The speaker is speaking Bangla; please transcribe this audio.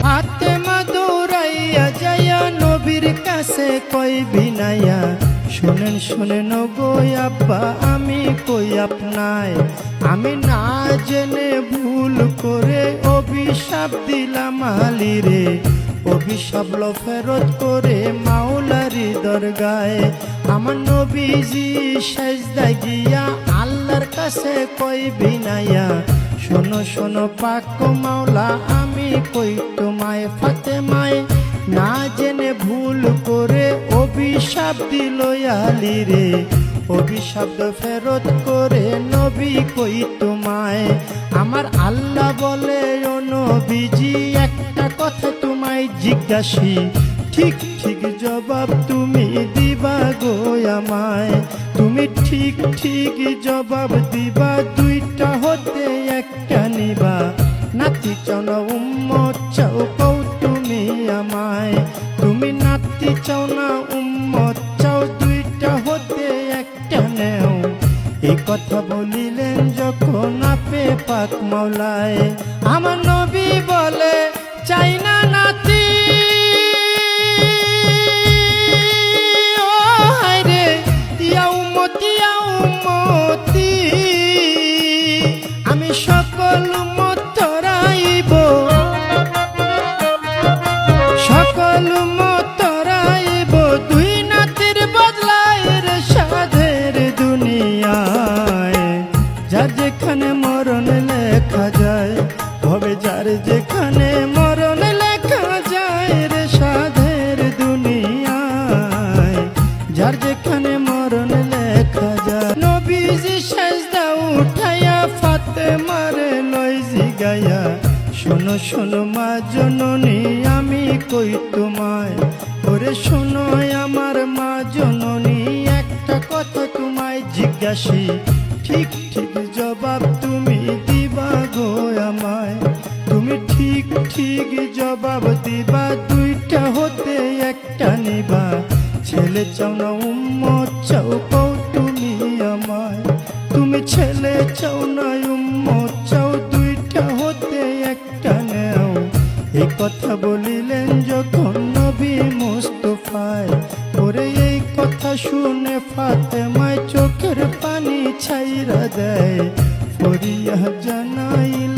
ফাতেমা দৌড়াইয়া যাইয়া নবীর কাছে কই বিনাইয়া, শুনেন শুনেন গো আব্বা আমি কই আপনায়, আমি না জেনে ভুল করে অভিশাপ দিলাম আলীরে, অভিশাপ ফেরত করে মাওলারি দরগায়। আমার নবীজি সেজদায় গিয়া আল্লাহর কাছে কই বিনাইয়া, শোনো শোনো পাক মাওলা আমি কই তোমায়, ফাতেমায় না জেনে ভুল করে অভিশাপ দিল আলীরে, অভিশাপ ফেরত করে নবী কই তোমায়। আমার আল্লাহ বলে ও নবীজি একটা কথা তোমায় জিজ্ঞাসি, ঠিক ঠিক জবাব তুমি দিবা গো আমায়, তুমি ঠিক ঠিক জবাব দিবা, দুইটা হতে একটা নিবা, নাতি চাও না উম্মত চাও কও তুমি আমায়, তুমি নাতি চাও না উম্মত চাও, দুইটা হতে একটা নেও। এই কথা বলিলেন যখন আপে পাক মাওলায়, আমার নবী বলে চাই না নাতি, ও হায়রে ইয়া উম্মতি ইয়া উম্মতি, আমি সকল উম্মত তরাইব, সকল উম্মত তরাইব, দুই নাতির বদলায় রে সাধের দুনিয়ায়। যার যেখানে মরণ লেখা যায় হবে, যার যেখানে মরণ লেখা যায় রে সাধের দুনিয়ায়, যার যেখানে মরণ লেখা যায়। নবীজি সেজদা উঠাইয়া ফাতেমার লই জিগাইয়া, শোনো শোনো মা জননী আমি কই তোমায়, ওরে শোনো আমার মা জননী একটা কথা তোমায় জিজ্ঞাসি, ঠিক ঠিক জবাব তুমি দিবা গো আমায়, তুমি ঠিক ঠিক জবাব দিবা, দুইটা হতে একটা নিবা, ছেলে চাও না উম্মত চাও কও তুমি আমায়, তুমি ছেলে চাও না উম্মত চাও, দুইটা হতে একটা নেও। এই কথা বলিলেন যখন নবী মুস্তাফায়, ওরে এই কথা শুনে ফাতেমায় চোখের পানি ছাইরা দেয়, ফরিয়া জানাইল